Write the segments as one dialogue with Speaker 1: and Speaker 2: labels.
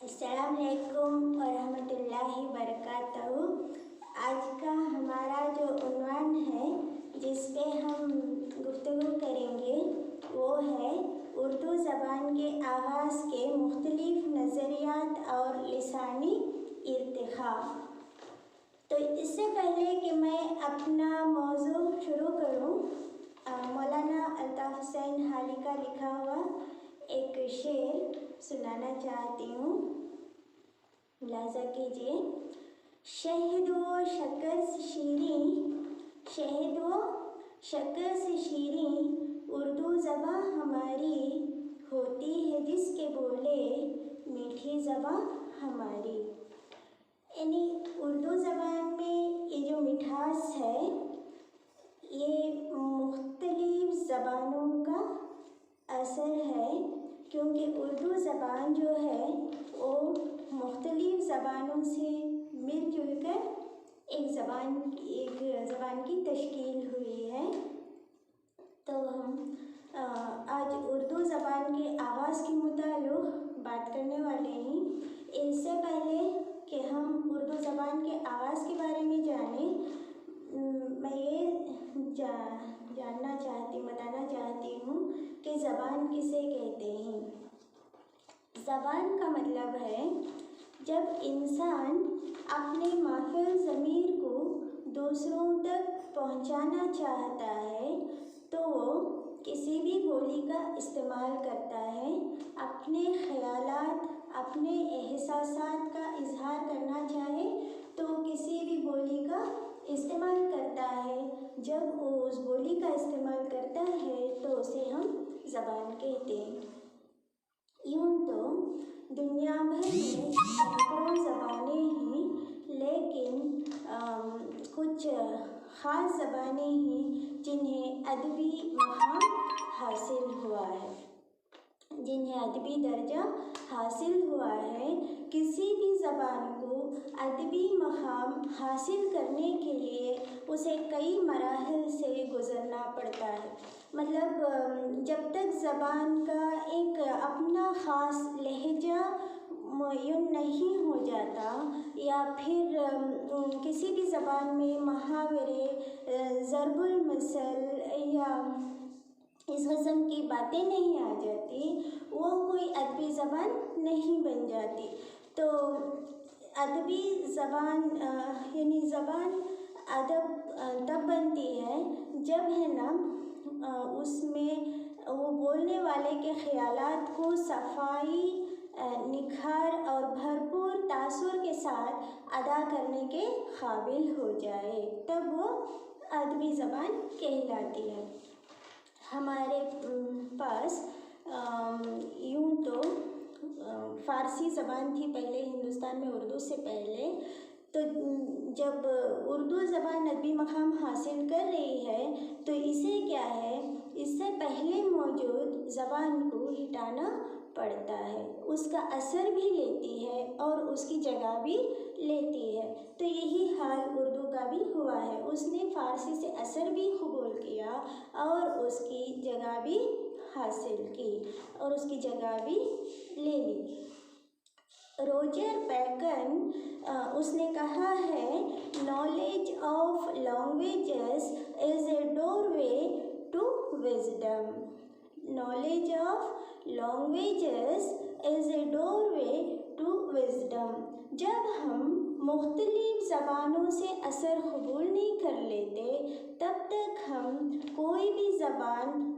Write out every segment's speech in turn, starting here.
Speaker 1: अस्सलामुअलैकुम वरहमतुल्लाहि बरकातहू। आज का हमारा जो उन्वान है जिस पे हम गुफ्तगू करेंगे वो है उर्दू ज़बान के आगाज़ के मुख्तलिफ नज़रियात और लिसानी इर्तिखा। तो इससे पहले कि मैं अपना मौजू शुरू करूँ, मौलाना अल्ताफ़ हुसैन हाली का लिखा हुआ एक शेर सुनाना चाहती हूँ, मुलाज़ा कीजिए। शहद व शक्कर से शीरीं, शहद व शक्कर से शीरीं उर्दू ज़बां हमारी, होती है जिसके बोले मीठी ज़बां हमारी। यानी उर्दू ज़बान में ये जो मिठास है ये मुख्तलिफ ज़बानों का असर है, क्योंकि उर्दू ज़बान जो है वो मुख्तलिफ ज़बानों से मिलजुल कर एक ज़बान की तश्कील हुई है। तो हम आज उर्दू ज़बान के आगाज़ के मुताल्लिक़ बात करने वाले हैं। इससे पहले कि हम उर्दू ज़बान के आगाज़ के बारे में जानें, मैं ये बताना चाहती हूँ कि ज़बान किसे कहते हैं। ज़बान का मतलब है जब इंसान अपने माफ़िल ज़मीर को दूसरों तक पहुँचाना चाहता है तो वो किसी भी बोली का इस्तेमाल करता है। अपने ख़यालात, अपने एहसासात का इजहार करना चाहे तो किसी भी बोली का इस्तेमाल करता है। जब वो उस बोली का इस्तेमाल करता है तो उसे हम ज़बान कहते हैं। यूँ तो दुनिया भर में सैकड़ों ज़बानें हैं, लेकिन कुछ ख़ास ज़बानें हैं जिन्हें अदबी मक़ाम हासिल हुआ है, जिन्हें अदबी दर्जा हासिल हुआ है। किसी भी ज़बान को अदबी मक़ाम हासिल करने के लिए उसे कई मराहिल से गुज़रना पड़ता है। मतलब जब तक ज़बान का एक अपना ख़ास लहजा मुय्यन नहीं हो जाता या फिर किसी भी ज़बान में मुहावरे, ज़रबुल मसल या इस किस्म की बातें नहीं आ जाती, वो कोई अदबी ज़बान नहीं बन जाती। तो अदबी ज़बान यानी ज़बान अदब तब बनती है जब है ना उसमें वो बोलने वाले के ख़यालात को सफाई, निखार और भरपूर तासुर के साथ अदा करने के काबिल हो जाए, तब वो अदबी ज़बान कहलाती है। हमारे पास यूँ तो फ़ारसी ज़बान थी पहले हिंदुस्तान में उर्दू से पहले। तो जब उर्दू ज़बान अदबी मक़ाम हासिल कर रही है तो इसे क्या है, इससे पहले मौजूद ज़बान को हटाना पड़ता है, उसका असर भी लेती है और उसकी जगह भी लेती है। तो यही हाल उर्दू का भी हुआ है, उसने फ़ारसी से असर भी कबूल किया और उसकी जगह भी हासिल की और उसकी जगह भी ले ली। रोजर बैकन उसने कहा है, knowledge of languages is a doorway to wisdom. Knowledge of languages is a doorway to wisdom. जब हम मुख्तलिफ ज़बानों से असर कबूल नहीं कर लेते तब तक हम कोई भी ज़बान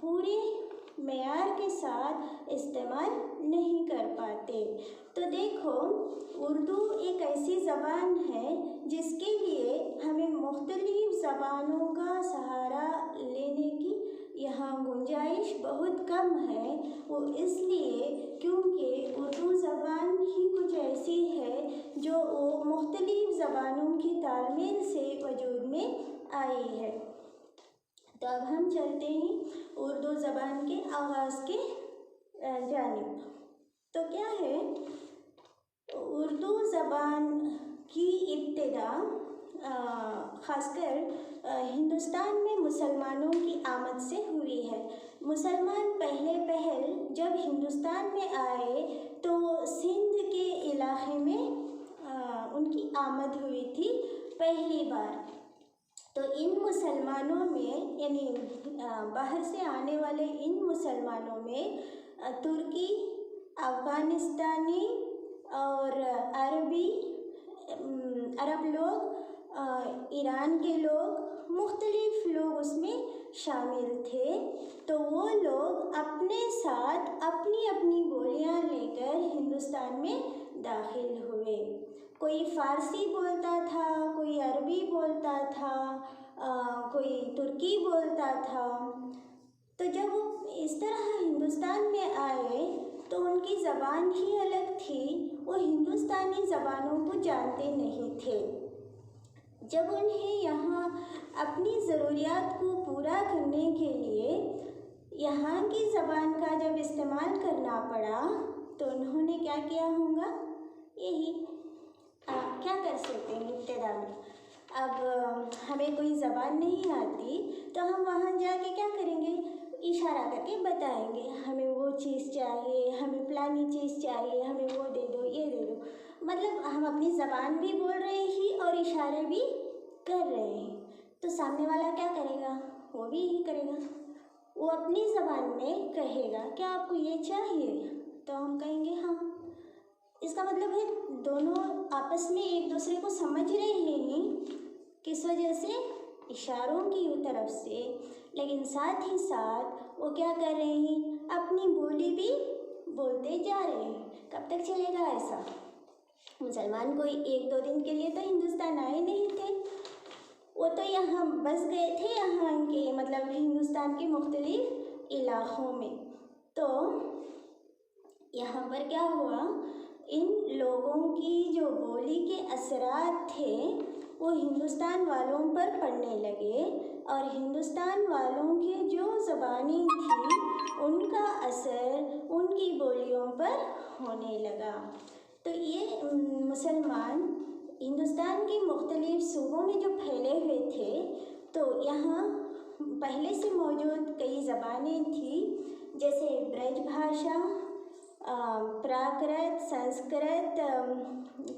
Speaker 1: पूरे मेयार के साथ इस्तेमाल नहीं कर पाते। तो देखो, उर्दू एक ऐसी ज़बान है जिसके लिए हमें मुख्तलिफ ज़बानों का सहारा लेने की यहाँ गुंजाइश बहुत कम है। वो इसलिए क्योंकि उर्दू ज़बान ही कुछ ऐसी है जो मुख्तलिफ ज़बानों की तालमेल से वजूद में आई है। तो अब हम चलते हैं उर्दू ज़बान के आगाज़ के जानिब। तो क्या है, उर्दू ज़बान की इब्तिदा ख़ासकर हिंदुस्तान में मुसलमानों की आमद से हुई है। मुसलमान पहले जब हिंदुस्तान में आए तो सिंध उनकी आमद हुई थी पहली बार। तो इन मुसलमानों में यानी बाहर से आने वाले इन मुसलमानों में तुर्की, अफ़गानिस्तानी और अरब लोग, ईरान के लोग, मुख्तलिफ लोग उसमें शामिल थे। तो वो लोग अपने साथ अपनी अपनी बोलियां लेकर हिंदुस्तान में दाखिल हुए। कोई फ़ारसी बोलता था, कोई अरबी बोलता था, कोई तुर्की बोलता था। तो जब वो इस तरह हिंदुस्तान में आए तो उनकी ज़बान ही अलग थी, वो हिंदुस्तानी ज़बानों को जानते नहीं थे। जब उन्हें यहाँ अपनी ज़रूरियात को पूरा करने के लिए यहाँ की ज़बान का जब इस्तेमाल करना पड़ा तो उन्होंने क्या किया होगा, यही क्या कर सकते हैं इब्तिदा में। अब हमें कोई ज़बान नहीं आती तो हम वहाँ जाके क्या करेंगे, इशारा करके बताएंगे हमें वो चीज़ चाहिए, हमें फलानी चीज़ चाहिए, हमें वो दे दो, ये दे दो। मतलब हम अपनी ज़बान भी बोल रहे ही और इशारे भी कर रहे हैं। तो सामने वाला क्या करेगा, वो भी यही करेगा, वो अपनी ज़बान में कहेगा क्या आपको ये चाहिए, तो हम कहेंगे हाँ। इसका मतलब है दोनों आपस में एक दूसरे को समझ रहे हैं, किस वजह से, इशारों की तरफ से। लेकिन साथ ही साथ वो क्या कर रहे हैं, अपनी बोली भी बोलते जा रहे हैं। कब तक चलेगा ऐसा? मुसलमान कोई 1-2 दिन के लिए तो हिंदुस्तान आए नहीं थे, वो तो यहाँ बस गए थे, यहाँ के मतलब हिंदुस्तान के मुख्तलिफ इलाक़ों में। तो यहाँ पर क्या हुआ, इन लोगों की जो बोली के असरात थे वो हिंदुस्तान वालों पर पड़ने लगे और हिंदुस्तान वालों की जो ज़बानें थी उनका असर उनकी बोलियों पर होने लगा। तो ये मुसलमान हिंदुस्तान के मुख्तलिफ सूबों में जो फैले हुए थे, तो यहाँ पहले से मौजूद कई ज़बानें थी, जैसे ब्रज भाषा, प्राकृत, संस्कृत,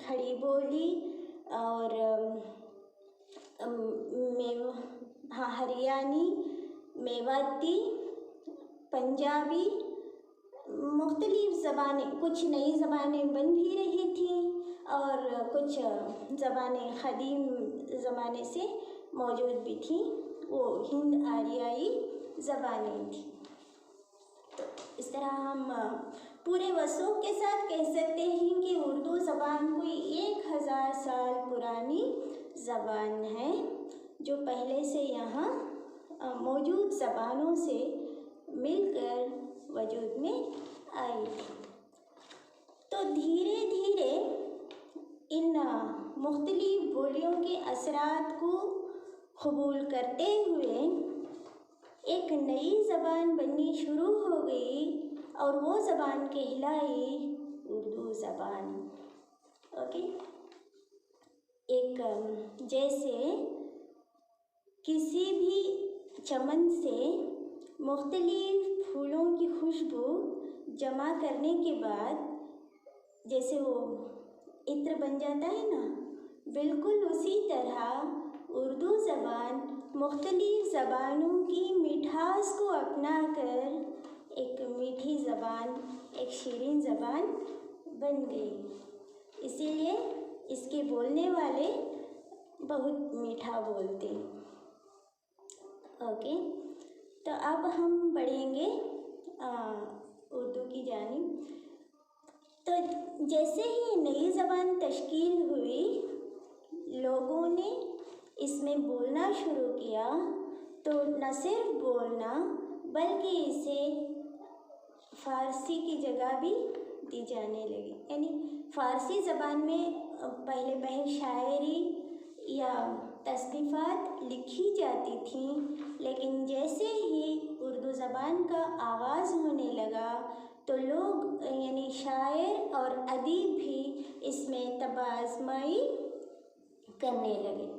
Speaker 1: खड़ी बोली और हरियाणी, मेवाती, पंजाबी, मुख्तलिफ ज़बानें, कुछ नई ज़बानें बन भी रही थी और कुछ ज़बानें क़दीम ज़माने से मौजूद भी थी, वो हिंद आर्याई ज़बानें थी। तो इस तरह हम पूरे वसूख के साथ कह सकते हैं कि उर्दू ज़बान कोई 1000 साल पुरानी ज़बान है जो पहले से यहाँ मौजूद ज़बानों से मिलकर वजूद में आई थी। तो धीरे धीरे इन मुख्तलिफ बोलियों के असरात को कबूल करते हुए एक नई ज़बान बननी शुरू हो गई और वो ज़बान कहलाई उर्दू ज़बान। ओके, एक जैसे किसी भी चमन से मुख्तलिफ फूलों की खुशबू जमा करने के बाद जैसे वो इत्र बन जाता है ना, बिल्कुल उसी तरह उर्दू ज़बान मुख्तलिफ ज़बानों की मिठास को अपना कर एक मीठी ज़बान, एक शीरीन ज़बान बन गई। इसीलिए इसके बोलने वाले बहुत मीठा बोलते हैं। ओके, तो अब हम बढ़ेंगे उर्दू की जानिब। तो जैसे ही नई ज़बान तश्कील हुई, लोगों ने इसमें बोलना शुरू किया, तो न सिर्फ बोलना बल्कि इसे फ़ारसी की जगह भी दी जाने लगी। यानी फ़ारसी ज़बान में पहले शायरी या तस्नीफ़ात लिखी जाती थी, लेकिन जैसे ही उर्दू ज़बान का आगाज़ होने लगा तो लोग यानी शायर और अदीब भी इसमें तबाज़माई करने लगे।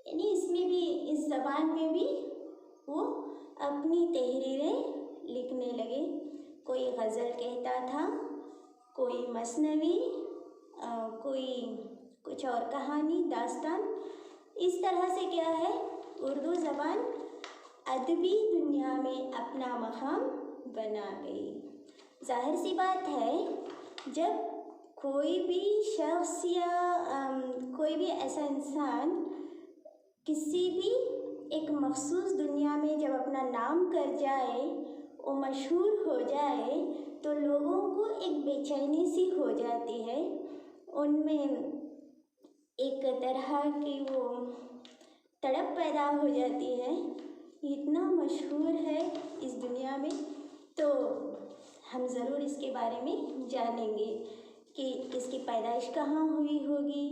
Speaker 1: यानी इसमें भी, इस ज़बान में भी वो अपनी तहरीरें लिखने लगे। कोई गज़ल कहता था, कोई मसनवी, कोई कुछ और कहानी, दास्तान। इस तरह से क्या है, उर्दू ज़बान अदबी दुनिया में अपना मकाम बना गई। जाहिर सी बात है, जब कोई भी शख्स या कोई भी ऐसा इंसान किसी भी एक मखसूस दुनिया में जब अपना नाम कर जाए, वो मशहूर हो जाए, तो लोगों को एक बेचैनी सी हो जाती है, उनमें एक तरह की वो तड़प पैदा हो जाती है। इतना मशहूर है इस दुनिया में, तो हम ज़रूर इसके बारे में जानेंगे कि इसकी पैदाइश कहाँ हुई होगी,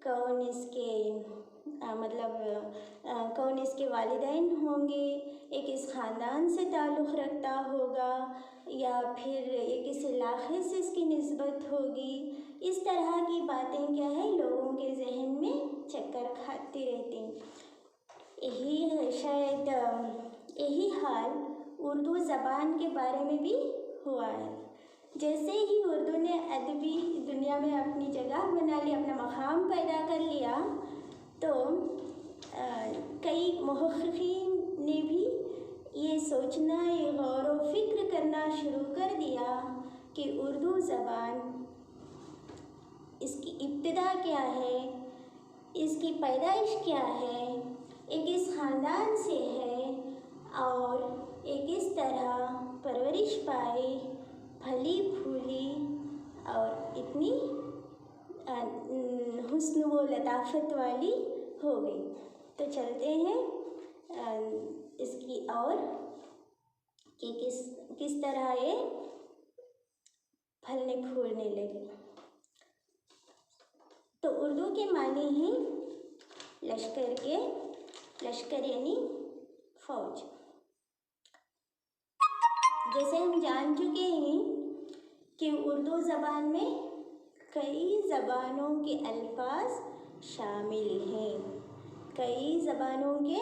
Speaker 1: कौन इसके कौन इसके वालिदैन होंगे, एक इस ख़ानदान से ताल्लुक़ रखता होगा या फिर एक इस इलाक़े से इसकी निस्बत होगी। इस तरह की बातें क्या है, लोगों के जहन में चक्कर खाती रहती। यही हाल उर्दू ज़बान के बारे में भी हुआ है। जैसे ही उर्दू ने अदबी दुनिया में अपनी जगह बना ली, अपना मकाम पैदा कर लिया, तो कई मुहक़्क़िक़ीन ने भी ये सोचना, ये गौर व फिक्र करना शुरू कर दिया कि उर्दू ज़बान, इसकी इब्तिदा क्या है, इसकी पैदाइश क्या है, एक इस ख़ानदान से है और एक इस तरह परवरिश पाई, फली फूली और इतनी हुस्न व लताफ़त वाली हो गई। तो चलते हैं इसकी और कि किस तरह ये फलने फूलने लगी। तो उर्दू के मानी ही लश्कर यानी फ़ौज। जैसे हम जान चुके हैं कि उर्दू ज़बान में कई ज़बानों के अल्फाज शामिल हैं, कई ज़बानों के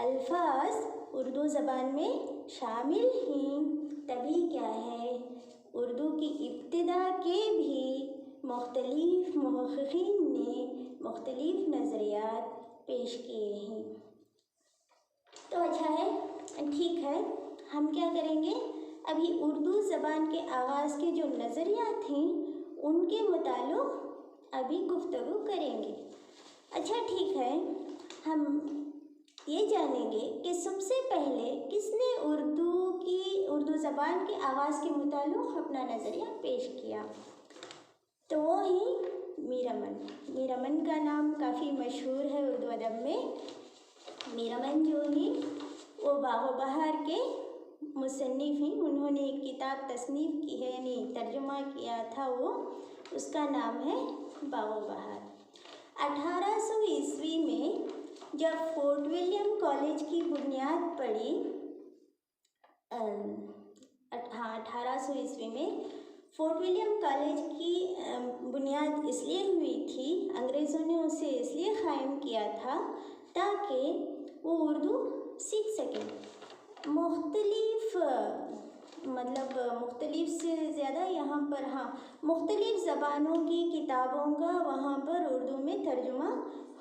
Speaker 1: अल्फाज उर्दू ज़बान में शामिल हैं। तभी क्या है, उर्दू की इब्तिदा के भी मुख्तलिफ मुहक़्क़िक़ीन ने मुख्तलिफ नज़रियात पेश किए हैं। तो अच्छा है, ठीक है, हम क्या करेंगे, अभी उर्दू ज़बान के आगाज़ के जो नज़रियात हैं उनके मुताल्लिक़ अभी गुफ्तगू करेंगे। अच्छा ठीक है, हम ये जानेंगे कि सबसे पहले किसने उर्दू ज़बान के आगाज़ के मुताल्लिक़ अपना नज़रिया पेश किया। तो वो ही मीर अमन। मीर अमन का नाम काफ़ी मशहूर है उर्दू अदब में। मीर अमन जो हैं वो बाग़ व बहार के मुसन्निफ़ हैं। उन्होंने एक किताब तसनीफ़ की है, यानी तर्जुमा किया था, वो उसका नाम है बाग़ व बहार। 1800 ईस्वी में जब फोर्ट विलियम कॉलेज की बुनियाद पड़ी, 1800 ईस्वी में फोर्ट विलियम कॉलेज की बुनियाद इसलिए हुई थी, अंग्रेज़ों ने उसे इसलिए क़ायम किया था ताकि वो उर्दू सीख सकें। मुख्तलिफ से ज़्यादा यहाँ पर मुख्तलिफ ज़बानों की किताबों का वहाँ पर उर्दू में तर्जुमा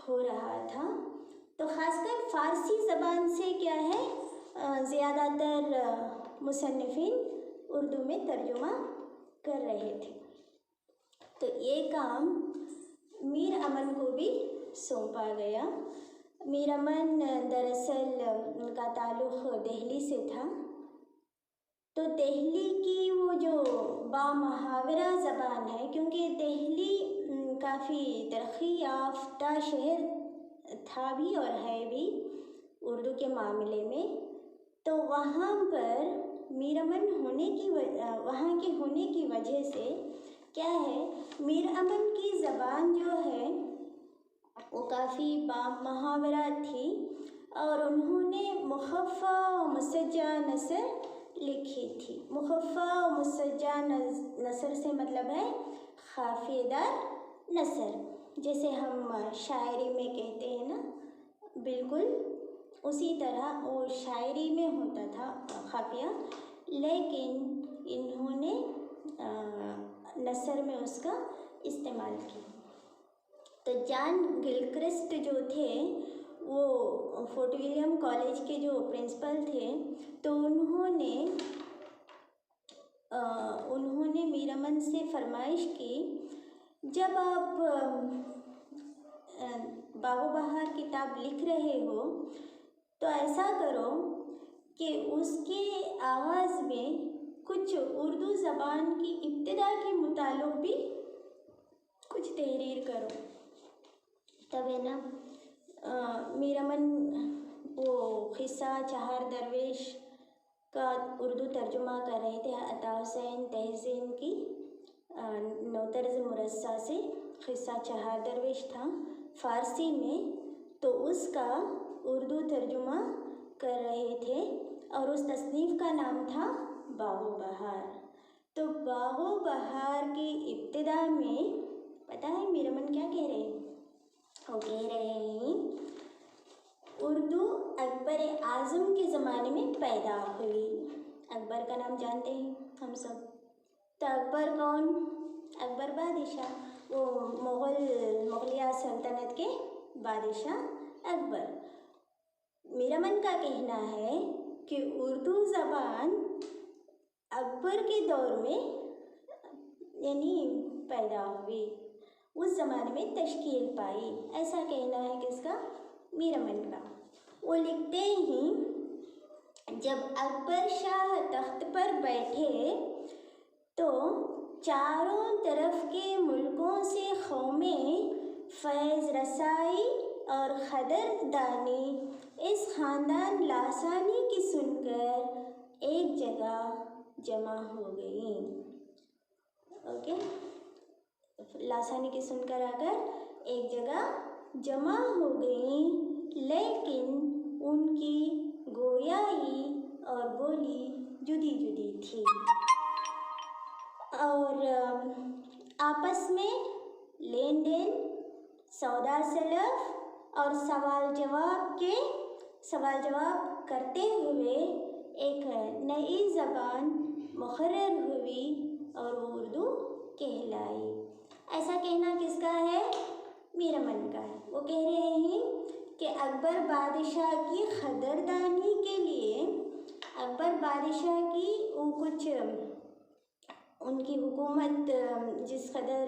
Speaker 1: हो रहा था। तो ख़ासकर फ़ारसी ज़बान से क्या है, ज़्यादातर मुसन्निफ़ीन उर्दू में तर्जुमा कर रहे थे। तो ये काम मीर अमन को भी सौंपा गया। मीर अमन दरअसल उनका ताल्लुक़ दिल्ली से था। तो दिल्ली की वो जो बामुहावरा ज़बान है, क्योंकि दिल्ली काफ़ी तरक्की याफ्ता शहर था भी और है भी उर्दू के मामले में, तो वहाँ पर मीर अमन वहाँ के होने की वजह से क्या है, मीर अमन की ज़बान जो है वो काफ़ी बामुहावरा थी और उन्होंने मुख़फ़्फ़ा व मुसज्जा नसर लिखी थी। मुख़फ़्फ़ा व मुसज्जा नसर से मतलब है ख़ाफ़ियेदार नसर, जैसे हम शायरी में कहते हैं ना, बिल्कुल उसी तरह वो शायरी में होता था ख़ाफ़िया, लेकिन इन्होंने नसर में उसका इस्तेमाल किया। तो जॉन गिलक्रिस्ट जो थे वो फोर्ट विलियम कॉलेज के जो प्रिंसिपल थे, तो उन्होंने मीरामन से फरमाइश की, जब आप बागो बहार किताब लिख रहे हो तो ऐसा करो कि उसके आगाज़ में कुछ उर्दू ज़बान की इब्तिदा के मुताल्लिक़ भी कुछ तहरीर करो। तब है ना मीरामन वो क़िस्सा चहार दरवेश का उर्दू तर्जुमा कर रहे थे अता हुसैन तहसीन की नौतर्ज़ मुरस्सा से। क़िस्सा चहार दरवेश था फ़ारसी में, तो उसका उर्दू तर्जुमा कर रहे थे और उस तसनीफ़ का नाम था बागो बहार। तो बागो बहार की इब्तिदा में पता है मीरामन क्या कह रहे हैं? वो कह रहे हैं उर्दू अकबर आज़म के ज़माने में पैदा हुई। अकबर का नाम जानते हैं हम सब। तो अकबर कौन? अकबर बादशाह, वो मुग़लिया सल्तनत के बादशाह अकबर। मीरामन का कहना है कि उर्दू ज़बान अकबर के दौर में यानी पैदा हुई, उस ज़माने में तश्कील पाई, ऐसा कहना है किसका? मीरामन का। वो लिखते हैं जब अकबर शाह तख्त पर बैठे तो चारों तरफ के मुल्कों से कौमें फैज़ रसाई और क़दरदानी इस ख़ानदान लासानी की सुनकर एक जगह जमा हो गई। ओके, लासानी की सुनकर आकर एक जगह जमा हो गई, लेकिन उनकी गोयाई और बोली जुदी जुदी थी और आपस में लेन देन, सौदा सलफ और सवाल जवाब करते हुए एक नई ज़बान मुक़र्रर हुई और वो उर्दू कहलाई। ऐसा कहना किसका है? मीरामन का है। वो कह रहे हैं कि अकबर बादशाह की क़दरदानी के लिए, अकबर बादशाह की वो कुछ उनकी हुकूमत जिस कदर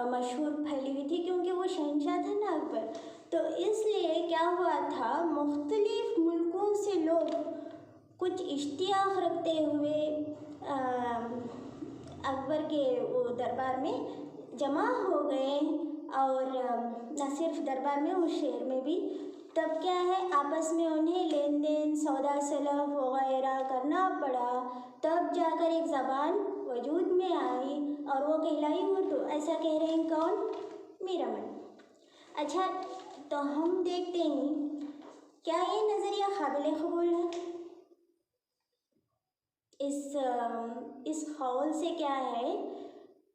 Speaker 1: मशहूर फैली हुई थी, क्योंकि वो शहंशाह था ना अकबर, तो इसलिए क्या हुआ था, मुख्तलिफ मुल्कों से लोग कुछ इश्तियाक़ रखते हुए अकबर के वो दरबार में जमा हो गए और न सिर्फ दरबार में, उस शहर में भी। तब क्या है, आपस में उन्हें लेन देन, सौदा सलफ वगैरह करना पड़ा, तब जाकर एक ज़बान वजूद में आई और वो कहलाई उर्दू। ऐसा कह रहे हैं कौन? मीरामन। अच्छा, तो हम देखते हैं क्या ये नज़रिया काबिल कबूल है? इस क़ौल से क्या है,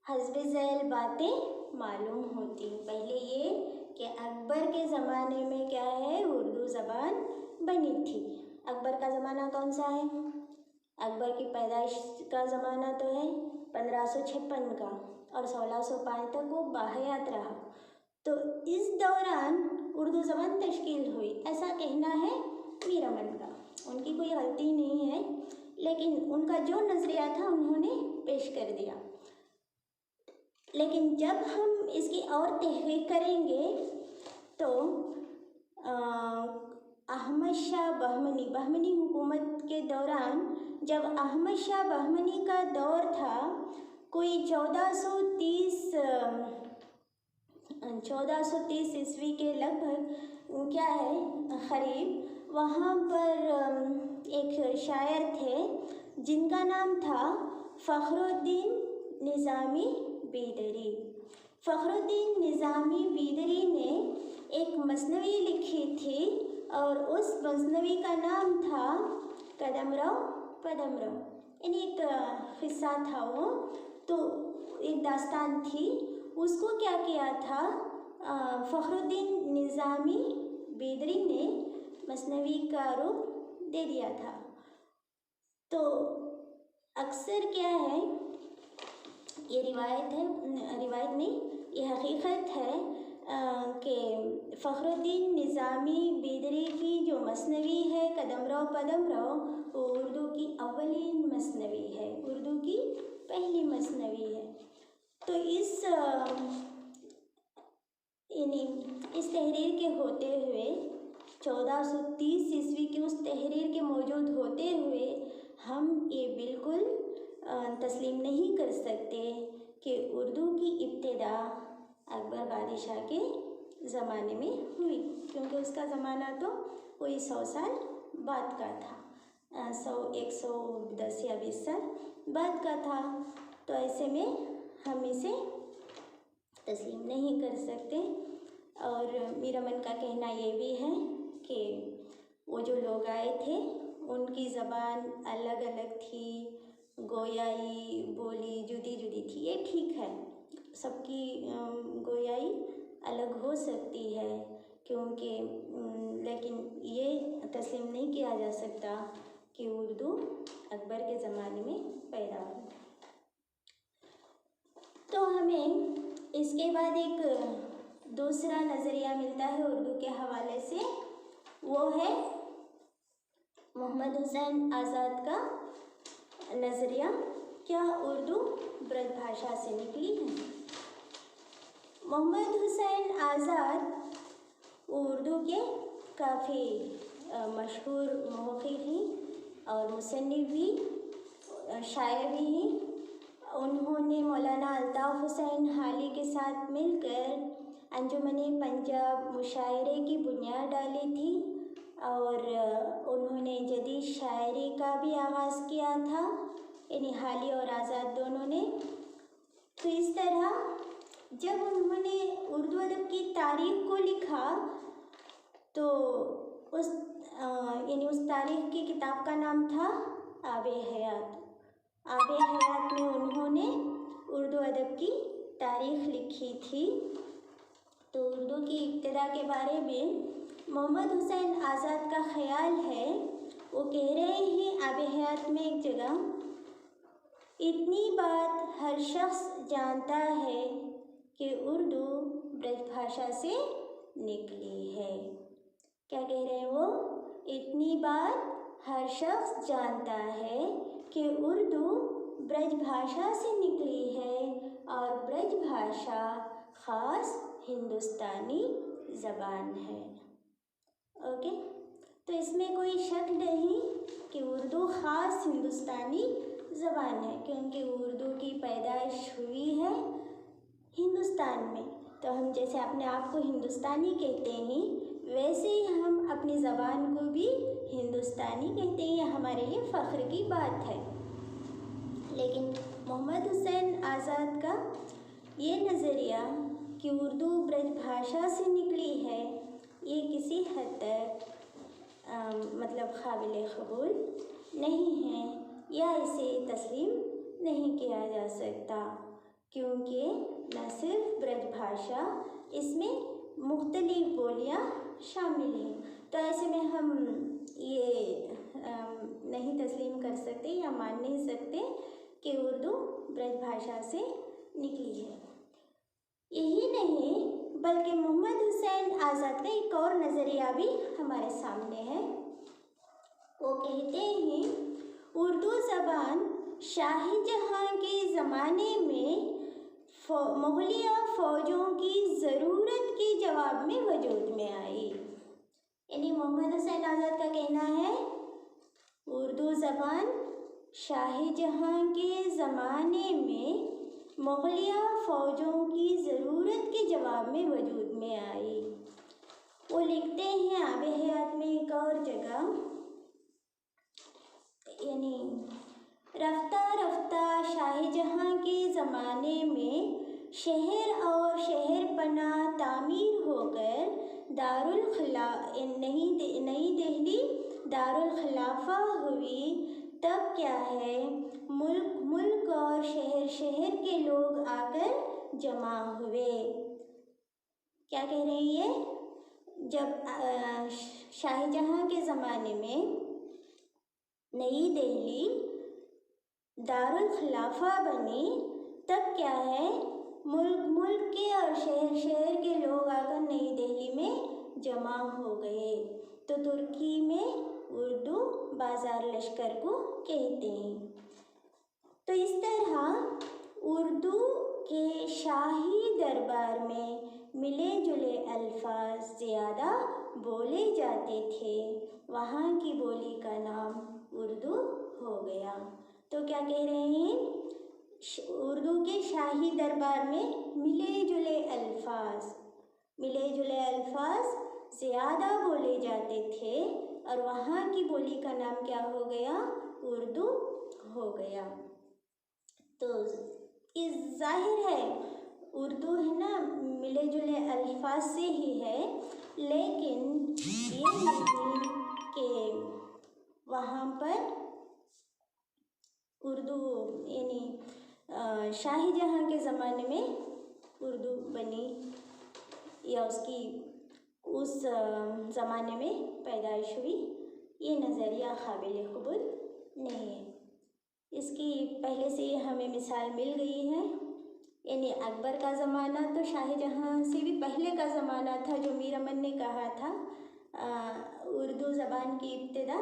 Speaker 1: हस्ब ज़ैल बातें मालूम होती। पहले ये कि अकबर के ज़माने में क्या है, उर्दू ज़बान बनी थी। अकबर का ज़माना कौन सा है? अकबर की पैदाइश का ज़माना तो है 1556 का और 1605 तक वो बाहयात रहा। तो इस दौरान उर्दू ज़बान तश्कील हुई, ऐसा कहना है मीरामन का। उनकी कोई गलती नहीं है, लेकिन उनका जो नज़रिया था उन्होंने पेश कर दिया। लेकिन जब हम इसकी और तहक़ीक़ करेंगे तो अहमद शाह बहमनी हुकूमत के दौरान, जब अहमद शाह बहमनी का दौर था, कोई 1430 ईस्वी के लगभग क्या है क़रीब, वहाँ पर एक शायर थे जिनका नाम था फ़खरुद्दीन निज़ामी बीदरी। फ़खरुद्दीन निज़ामी बीदरी ने एक मसनवी लिखी थी और उस मसनवी का नाम था कदमरो पदमरो, यानी एक क़िस्सा था वो, तो एक दास्तान थी। उसको क्या किया था, फ़खरुद्दीन निज़ामी बीदरी ने मसनवी का रूप दे दिया था। तो अक्सर क्या है, ये रिवायत नहीं, ये हकीकत है, कि फ़खरुद्दीन निज़ामी बिदरी की जो मसनवी है कदम रहो वो उर्दू की अव्वलीन मसनवी है, उर्दू की पहली मसनवी है। तो इस तहरीर के होते हुए 1430 ईस्वी की उस तहरीर के मौजूद होते हुए हम ये बिल्कुल तस्लीम नहीं कर सकते कि उर्दू की इब्तिदा अकबर बादशाह के ज़माने में हुई, क्योंकि उसका ज़माना तो कोई 100 साल बाद का था, 110 या 20 साल बाद का था। तो ऐसे में हम इसे तस्लीम नहीं कर सकते। और मेरा मन का कहना ये भी है कि वो जो लोग आए थे उनकी ज़बान अलग अलग थी, गोयाई बोली जुदी जुदी थी, ये ठीक है, सबकी गोयाई अलग हो सकती है, क्योंकि लेकिन ये तस्लीम नहीं किया जा सकता कि उर्दू अकबर के ज़माने में पैदा हुई। तो हमें इसके बाद एक दूसरा नज़रिया मिलता है उर्दू के हवाले से, वो है मोहम्मद हुसैन आज़ाद का नज़रिया। क्या उर्दू ब्रज भाषा से निकली है? मोहम्मद हुसैन आज़ाद उर्दू के काफ़ी मशहूर मुहक़्क़िक़ हैं और मुसन्निफ़ भी, शायर भी हैं। उन्होंने मौलाना अल्ताफ़ हुसैन हाली के साथ मिलकर अंजुमन पंजाब मुशायरे की बुनियाद डाली थी और उन्होंने जदीद शायरी का भी आगाज़ किया था, यानी हाली और आज़ाद दोनों ने। तो इस तरह जब उन्होंने उर्दू अदब की तारीख़ को लिखा तो उस तारीख़ की किताब का नाम था आबे हयात। आबे हयात में उन्होंने उर्दू अदब की तारीख़ लिखी थी। तो उर्दू की इब्तिदा के बारे में मोहम्मद हुसैन आज़ाद का ख़याल है, वो कह रहे हैं आबे हयात में एक जगह, इतनी बात हर शख्स जानता है कि उर्दू ब्रज भाषा से निकली है। क्या कह रहे हैं वो? इतनी बात हर शख्स जानता है कि उर्दू ब्रज भाषा से निकली है और ब्रज भाषा ख़ास हिंदुस्तानी ज़बान है। ओके, तो इसमें कोई शक नहीं कि उर्दू ख़ास हिंदुस्तानी ज़बान है, क्योंकि उर्दू की पैदाइश हुई है हिंदुस्तान में। तो हम जैसे अपने आप को हिंदुस्तानी कहते हैं, वैसे ही हम अपनी ज़बान को भी हिंदुस्तानी कहते हैं। यह हमारे लिए फ़ख्र की बात है। लेकिन मोहम्मद हुसैन आज़ाद का ये नज़रिया कि उर्दू ब्रज भाषा से निकली है, ये किसी हद तक मतलब काबिल क़बूल नहीं है या इसे तस्लीम नहीं किया जा सकता, क्योंकि न सिर्फ ब्रज भाषा, इसमें मुख्तलिफ बोलियाँ शामिल हैं। तो ऐसे में हम ये नहीं तस्लीम कर सकते या मान नहीं सकते कि उर्दू ब्रज भाषा से निकली है। यही नहीं बल्कि मोहम्मद हुसैन आज़ाद का एक और नज़रिया भी हमारे सामने है। वो कहते हैं उर्दू ज़बान शाहजहाँ के ज़माने में मुग़लिया फ़ौजों की ज़रूरत के जवाब में वजूद में आई। यानी मोहम्मद हुसैन आज़ाद का कहना है उर्दू ज़बान शाहजहाँ के ज़माने में मुग़लिया फ़ौजों की ज़रूरत के जवाब में वजूद में आई। वो लिखते हैं आबे हयात में एक और जगह, यानी रफ्ता रफ्ता शाहजहाँ के ज़माने में शहर और शहर पना तामीर होकर नई दिल्ली दारुल खिलाफा हुई, तब क्या है मुल्क और शहर शहर के लोग आकर जमा हुए। क्या कह रहे हैं ये? जब शाहजहाँ के ज़माने में नई दिल्ली दारुल खिलाफा बनी, तब क्या है मुल्क मुल्क के और शहर शहर के लोग आकर नई दिल्ली में जमा हो गए। तो तुर्की में उर्दू बाजार लश्कर को कहते हैं। तो इस तरह उर्दू के शाही दरबार में मिले जुले अल्फाज ज़्यादा बोले जाते थे, वहाँ की बोली का नाम उर्दू हो गया। तो क्या कह रहे हैं, उर्दू के शाही दरबार में मिले जुले अल्फाज ज़्यादा बोले जाते थे और वहाँ की बोली का नाम क्या हो गया, उर्दू हो गया। तो इस जाहिर है उर्दू है ना मिले जुले अल्फाज से ही है, लेकिन ये नहीं कि वहाँ पर उर्दू यानी शाहजहाँ के ज़माने में उर्दू बनी या उसकी उस ज़माने में पैदाइश हुई, ये नज़रिया काबिल कबूल नहीं है। इसकी पहले से हमें मिसाल मिल गई है, यानी अकबर का ज़माना तो शाहजहाँ से भी पहले का ज़माना था। जो मीर अमन ने कहा था उर्दू ज़बान की इब्तिदा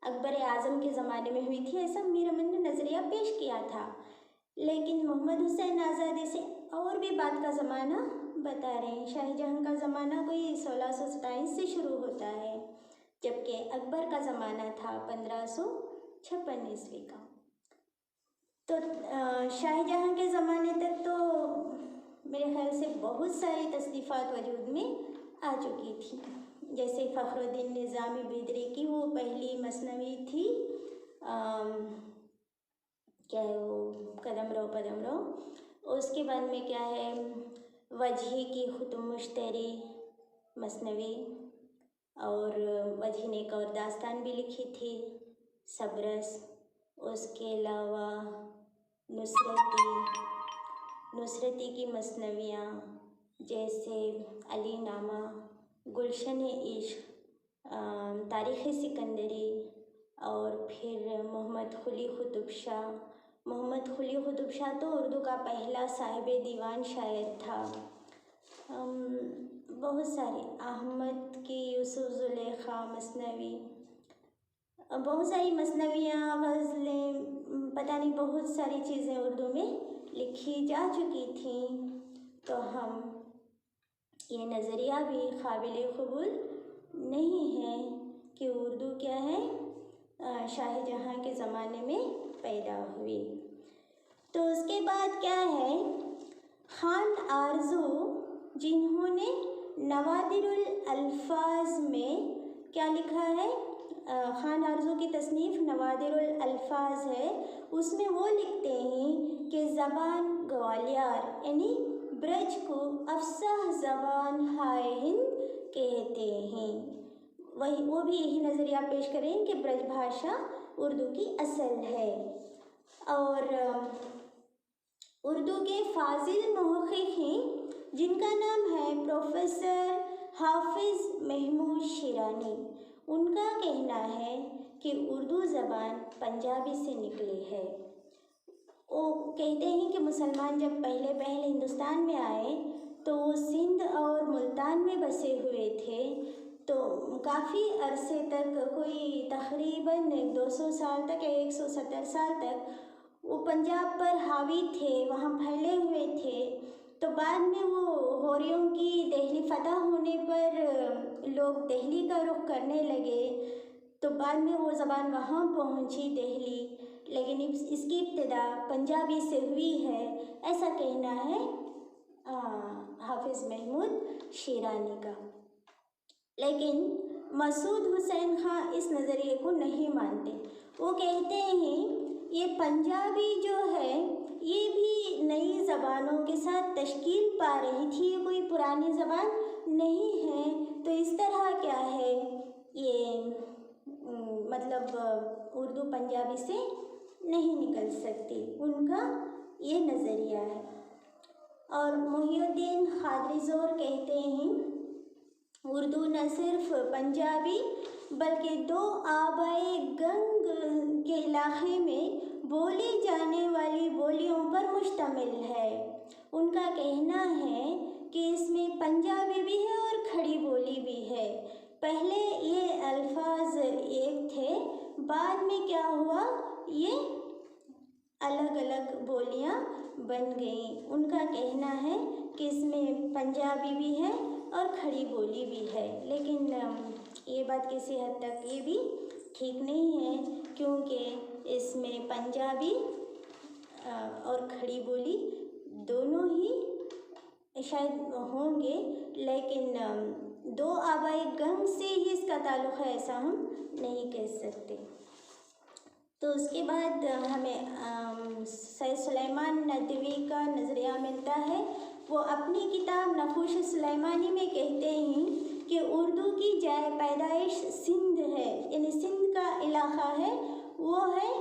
Speaker 1: अकबर आज़म के ज़माने में हुई थी, ऐसा मीर अमन ने नज़रिया पेश किया था। लेकिन मोहम्मद हुसैन आज़ाद इसे और भी बाद का ज़माना बता रहे हैं। शाहजहाँ का ज़माना कोई 1627 से शुरू होता है, जबकि अकबर का ज़माना था 1556 ईस्वी का। तो शाहजहाँ के ज़माने तक तो मेरे ख्याल से बहुत सारी तसनीफ़ात वजूद में आ चुकी थी, जैसे फ़खरुद्दीन निज़ामी बिदरी की वो पहली मसनवी थी, क्या है वो, कदम रो। उसके बाद में क्या है, वजही की खुतुम मुश्तरी मसनवी, और वजही ने एक और दास्तान भी लिखी थी, सबरस। उसके अलावा नुसरती की मसनवियाँ जैसे अली नामा, गुलशन इश्क, तारीख़ सिकंदरी, और फिर मोहम्मद कुली कुतुब शाह तो उर्दू का पहला साहिब दीवान शायर था। बहुत सारे अहमद की यूसुफ ज़ुलेखा मसनवी, बहुत सारी मसनवियाँ, गज़लें, पता नहीं बहुत सारी चीज़ें उर्दू में लिखी जा चुकी थी। तो हम ये नज़रिया भी काबिल कबूल नहीं है कि उर्दू क्या है शाहजहाँ के ज़माने में पैदा हुई। तो उसके बाद क्या है, खान आरज़ू जिन्होंने नवादिरुल अल्फाज में क्या लिखा है, खान आरज़ू की तसनीफ़ नवादिरुल अल्फाज है, उसमें वो लिखते हैं कि ज़बान ग्वालियर यानी ब्रज को अफसाह ज़बान हाय हिंद कहते हैं। वो भी यही नज़रिया पेश करें कि ब्रज भाषा उर्दू की असल है। और उर्दू के फाजिल मुहक़्क़िक़ हैं जिनका नाम है प्रोफेसर हाफिज़ महमूद शिरानी, उनका कहना है कि उर्दू ज़बान पंजाबी से निकली है। वो कहते हैं कि मुसलमान जब पहले हिंदुस्तान में आए तो वो सिंध और मुल्तान में बसे हुए थे, तो काफ़ी अरसे तक, कोई तकरीबन 200 साल तक या 170 साल तक वो पंजाब पर हावी थे, वहाँ फैले हुए थे। तो बाद में वो गौरियों की दिल्ली फतह होने पर लोग दिल्ली का रुख करने लगे, तो बाद में वो ज़बान वहाँ पहुँची दिल्ली, लेकिन इसकी इब्तिदा पंजाबी से हुई है, ऐसा कहना है हाफिज़ महमूद शिरानी का। लेकिन मसूद हुसैन खां इस नज़रिए को नहीं मानते। वो कहते हैं ये पंजाबी जो है ये भी नई ज़बानों के साथ तश्कील पा रही थी, ये कोई पुरानी ज़बान नहीं है। तो इस तरह क्या है, ये मतलब उर्दू पंजाबी से नहीं निकल सकती, उनका ये नज़रिया है। और मुहिउद्दीन ख़ादरीज़ोर कहते हैं उर्दू न सिर्फ पंजाबी बल्कि दो आबाए गंग के इलाके में बोली जाने वाली बोलियों पर मुश्तमिल है। उनका कहना है कि इसमें पंजाबी भी है और खड़ी बोली भी है। पहले ये अल्फाज एक थे, बाद में क्या हुआ, ये अलग अलग बोलियां बन गईं। उनका कहना है कि इसमें पंजाबी भी है और खड़ी बोली भी है, लेकिन ये बात किसी हद तक ये भी ठीक नहीं है, क्योंकि इसमें पंजाबी और खड़ी बोली दोनों ही शायद होंगे, लेकिन दो आबाई गंग से ही इसका ताल्लुक़ है ऐसा हम नहीं कह सकते। तो उसके बाद हमें सैयद सुलेमान नदवी का नज़रिया मिलता है। वो अपनी किताब नक़ूश सुलेमानी में कहते हैं कि उर्दू की जाए पैदाइश सिंध है, यानी सिंध का इलाक़ा है वो है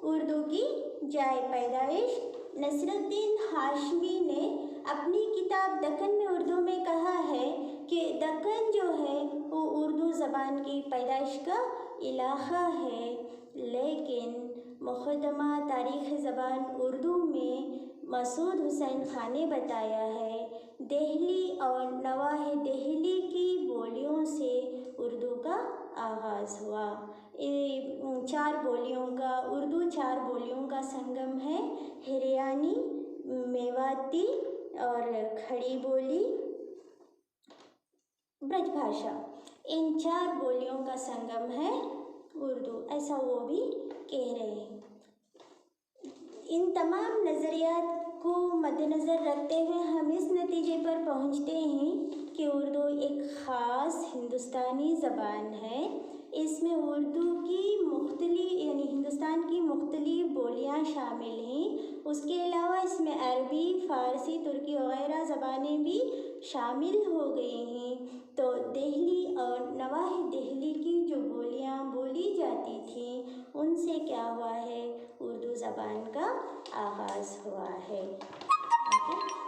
Speaker 1: उर्दू की जाए पैदाइश। नसरुद्दीन हाशमी ने अपनी किताब दक्कन में उर्दू में कहा है कि दक्कन जो है वो उर्दू ज़बान की पैदाइश का इलाक़ा है, लेकिन मुक़द्दमा तारीख़ ज़बान उर्दू में मसूद हुसैन ख़ान ने बताया है दिल्ली और नवाहे दिल्ली की बोलियों से उर्दू का आगाज़ हुआ। चार बोलियों का उर्दू चार बोलियों का संगम है, हरियाणी, मेवाती और खड़ी बोली, ब्रजभाषा। इन चार बोलियों का संगम है उर्दू, ऐसा वो भी कह रहे हैं। इन तमाम नज़रियात को मद्देनज़र रखते हुए हम इस नतीजे पर पहुँचते हैं कि उर्दू एक ख़ास हिंदुस्तानी ज़बान है। इसमें उर्दू की मुख्तलिफ यानी हिंदुस्तान की मुख्तलिफ बोलियाँ शामिल हैं। उसके अलावा इसमें अरबी, फ़ारसी, तुर्की वगैरह ज़बानें भी शामिल हो गई हैं। तो दिल्ली और नवाहे दिल्ली की जो बोलियाँ बोली जाती थीं उनसे क्या हुआ है, उर्दू ज़बान का आगाज़ हुआ है। ओके।